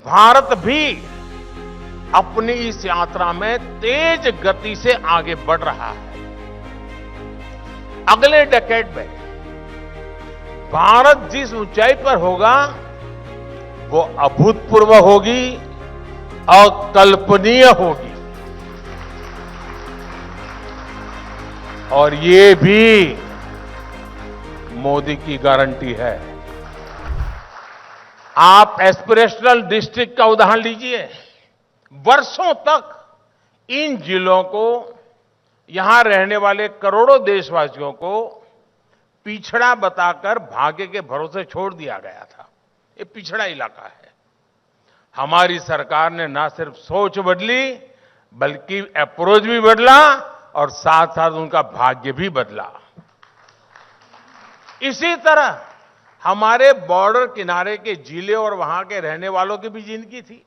भारत भी अपनी इस यात्रा में तेज गति से आगे बढ़ रहा है। अगले डेकेड में भारत जिस ऊंचाई पर होगा वो अभूतपूर्व होगी, अकल्पनीय होगी। और ये भी मोदी की गारंटी है। आप एस्पिरेशनल डिस्ट्रिक्ट का उदाहरण लीजिए। वर्षों तक इन जिलों को, यहां रहने वाले करोड़ों देशवासियों को पिछड़ा बताकर भाग्य के भरोसे छोड़ दिया गया था। ये पिछड़ा इलाका है। हमारी सरकार ने ना सिर्फ सोच बदली बल्कि अप्रोच भी बदला और साथ साथ उनका भाग्य भी बदला। इसी तरह हमारे बॉर्डर किनारे के जिले और वहां के रहने वालों की भी जिंदगी थी।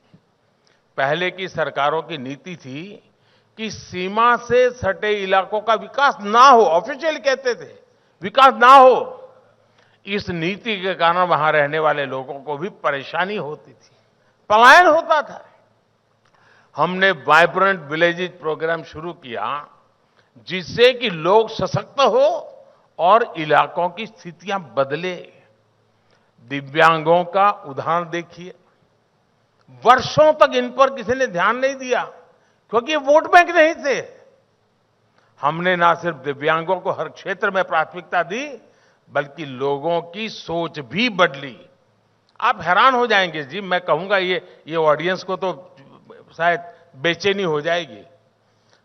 पहले की सरकारों की नीति थी कि सीमा से सटे इलाकों का विकास ना हो। ऑफिशियल कहते थे विकास ना हो। इस नीति के कारण वहां रहने वाले लोगों को भी परेशानी होती थी, पलायन होता था। हमने वाइब्रेंट विलेजेस प्रोग्राम शुरू किया जिससे कि लोग सशक्त हो और इलाकों की स्थितियां बदले। दिव्यांगों का उदाहरण देखिए। वर्षों तक इन पर किसी ने ध्यान नहीं दिया क्योंकि वोट बैंक नहीं थे। हमने ना सिर्फ दिव्यांगों को हर क्षेत्र में प्राथमिकता दी बल्कि लोगों की सोच भी बदली। आप हैरान हो जाएंगे जी, मैं कहूंगा ये ऑडियंस को तो शायद बेचैनी हो जाएगी।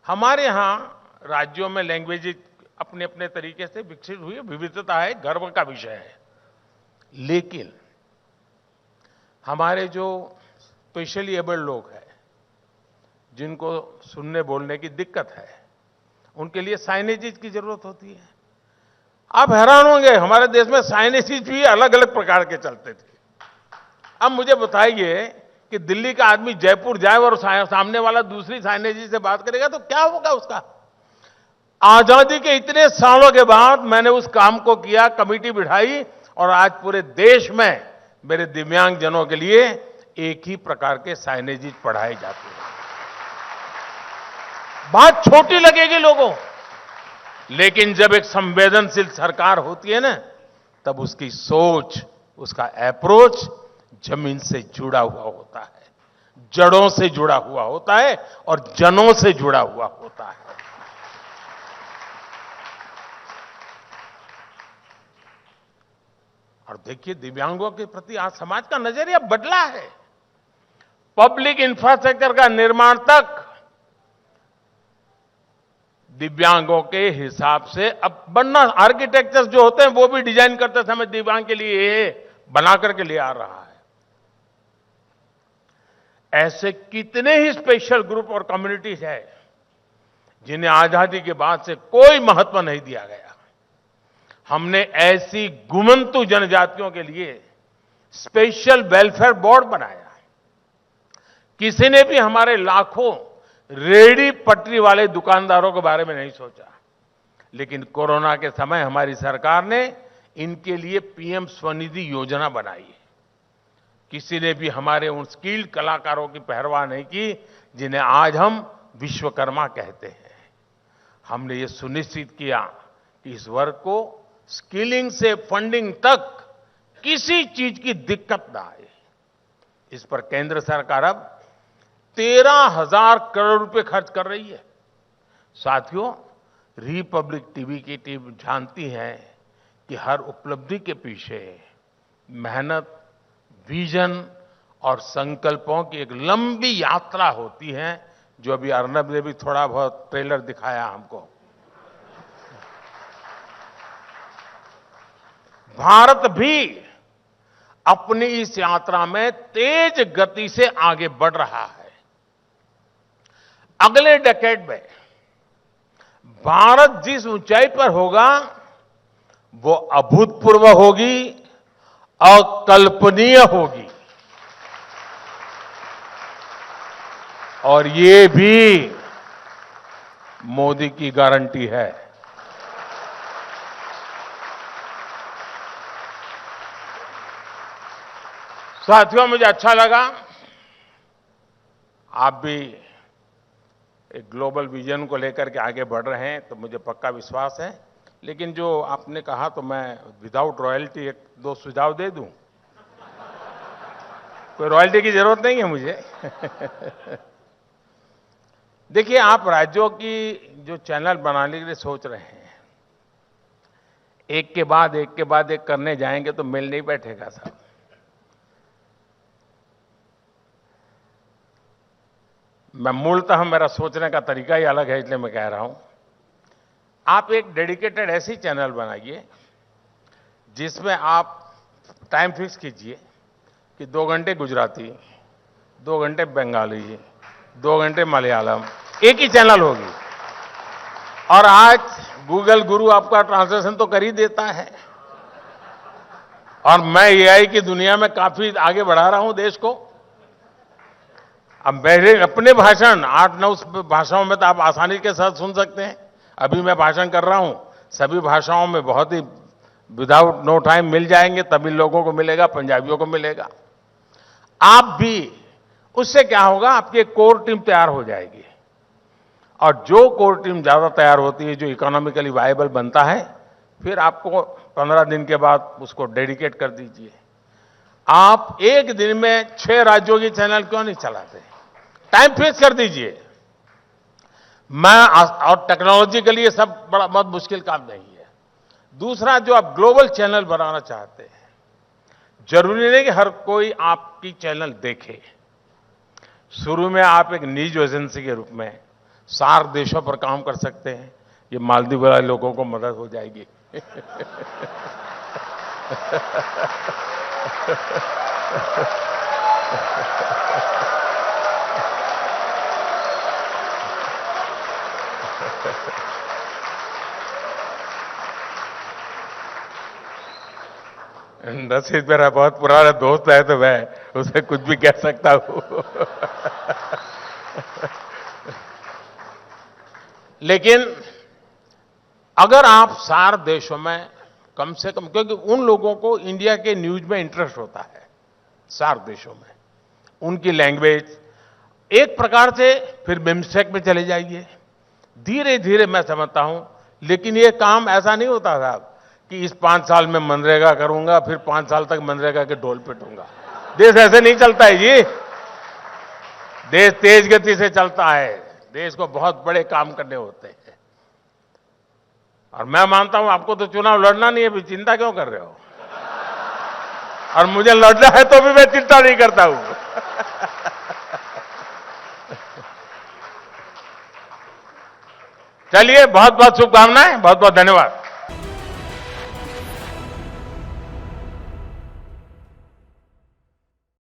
हमारे यहां राज्यों में लैंग्वेजेस अपने अपने तरीके से विकसित हुई, विविधता है, गर्व का विषय है। लेकिन हमारे जो स्पेशली एबल्ड लोग हैं, जिनको सुनने बोलने की दिक्कत है, उनके लिए साइनेजेस की जरूरत होती है। आप हैरान होंगे, हमारे देश में साइनेजेस भी अलग अलग प्रकार के चलते थे। अब मुझे बताइए कि दिल्ली का आदमी जयपुर जाए और सामने वाला दूसरी साइनेजेस से बात करेगा तो क्या होगा उसका। आजादी के इतने सालों के बाद मैंने उस काम को किया, कमेटी बिठाई और आज पूरे देश में मेरे दिव्यांग जनों के लिए एक ही प्रकार के साइनेजेस पढ़ाए जाते हैं। बात छोटी लगेगी लोगों, लेकिन जब एक संवेदनशील सरकार होती है ना, तब उसकी सोच, उसका अप्रोच जमीन से जुड़ा हुआ होता है, जड़ों से जुड़ा हुआ होता है और जनों से जुड़ा हुआ होता है। और देखिए, दिव्यांगों के प्रति आज समाज का नजरिया बदला है। पब्लिक इंफ्रास्ट्रक्चर का निर्माण तक दिव्यांगों के हिसाब से अब बनना। आर्किटेक्चर्स जो होते हैं वो भी डिजाइन करते समय दिव्यांग के लिए ये बना करके ले आ रहा है। ऐसे कितने ही स्पेशल ग्रुप और कम्युनिटीज है जिन्हें आजादी के बाद से कोई महत्व नहीं दिया गया। हमने ऐसी गुमंतु जनजातियों के लिए स्पेशल वेलफेयर बोर्ड बनाया। किसी ने भी हमारे लाखों रेहड़ी पटरी वाले दुकानदारों के बारे में नहीं सोचा, लेकिन कोरोना के समय हमारी सरकार ने इनके लिए पीएम स्वनिधि योजना बनाई। किसी ने भी हमारे उन स्किल्ड कलाकारों की परवाह नहीं की जिन्हें आज हम विश्वकर्मा कहते हैं। हमने ये सुनिश्चित किया कि इस वर्ग को स्किलिंग से फंडिंग तक किसी चीज की दिक्कत ना आए। इस पर केंद्र सरकार अब 13,000 करोड़ रुपए खर्च कर रही है। साथियों, रिपब्लिक टीवी की टीम जानती है कि हर उपलब्धि के पीछे मेहनत, विजन और संकल्पों की एक लंबी यात्रा होती है, जो अभी अर्नब ने भी थोड़ा बहुत ट्रेलर दिखाया हमको। भारत भी अपनी इस यात्रा में तेज गति से आगे बढ़ रहा है। अगले डेकेड में भारत जिस ऊंचाई पर होगा वो अभूतपूर्व होगी, अकल्पनीय होगी। और ये भी मोदी की गारंटी है। साथियों, मुझे अच्छा लगा आप भी एक ग्लोबल विजन को लेकर के आगे बढ़ रहे हैं, तो मुझे पक्का विश्वास है। लेकिन जो आपने कहा, तो मैं विदाउट रॉयल्टी एक दो सुझाव दे दूं। कोई रॉयल्टी की जरूरत नहीं है मुझे। देखिए, आप राज्यों की जो चैनल बनाने के लिए सोच रहे हैं, एक के बाद एक करने जाएंगे तो मिल नहीं बैठेगा साहब। मैं मूलतः मेरा सोचने का तरीका ही अलग है, इसलिए मैं कह रहा हूं, आप एक डेडिकेटेड ऐसी चैनल बनाइए जिसमें आप टाइम फिक्स कीजिए कि 2 घंटे गुजराती, 2 घंटे बंगाली, 2 घंटे मलयालम, एक ही चैनल होगी। और आज गूगल गुरु आपका ट्रांसलेशन तो कर ही देता है, और मैं एआई की दुनिया में काफी आगे बढ़ा रहा हूं देश को। अब मेरे अपने भाषण 8-9 भाषाओं में तो आप आसानी के साथ सुन सकते हैं। अभी मैं भाषण कर रहा हूं, सभी भाषाओं में बहुत ही विदाउट नो टाइम मिल जाएंगे। तमिल लोगों को मिलेगा, पंजाबियों को मिलेगा। आप भी, उससे क्या होगा, आपकी एक कोर टीम तैयार हो जाएगी, और जो कोर टीम ज्यादा तैयार होती है, जो इकोनॉमिकली वायबल बनता है, फिर आपको 15 दिन के बाद उसको डेडिकेट कर दीजिए। आप एक दिन में 6 राज्यों की चैनल क्यों नहीं चलाते? टाइम फिक्स कर दीजिए। और टेक्नोलॉजिकली ये सब बड़ा बहुत मुश्किल काम नहीं है। दूसरा, जो आप ग्लोबल चैनल बनाना चाहते हैं, जरूरी नहीं कि हर कोई आपकी चैनल देखे। शुरू में आप एक न्यूज एजेंसी के रूप में सार्क देशों पर काम कर सकते हैं। ये मालदीव वाले लोगों को मदद हो जाएगी। रशीद मेरा बहुत पुराना दोस्त है, तो मैं उसे कुछ भी कह सकता हूं। लेकिन अगर आप सार्क देशों में कम से कम, क्योंकि उन लोगों को इंडिया के न्यूज में इंटरेस्ट होता है, सार्क देशों में उनकी लैंग्वेज एक प्रकार से, फिर बिम्स्टेक में चले जाइए। धीरे धीरे मैं समझता हूं, लेकिन ये काम ऐसा नहीं होता साहब कि इस 5 साल में मनरेगा करूंगा, फिर 5 साल तक मनरेगा के ढोल पिटूंगा। देश ऐसे नहीं चलता है जी। देश तेज गति से चलता है। देश को बहुत बड़े काम करने होते हैं। और मैं मानता हूं, आपको तो चुनाव लड़ना नहीं है, अभी चिंता क्यों कर रहे हो? और मुझे लड़ना है तो भी मैं चिंता नहीं करता हूं। चलिए, बहुत बहुत शुभकामनाएं, बहुत बहुत धन्यवाद।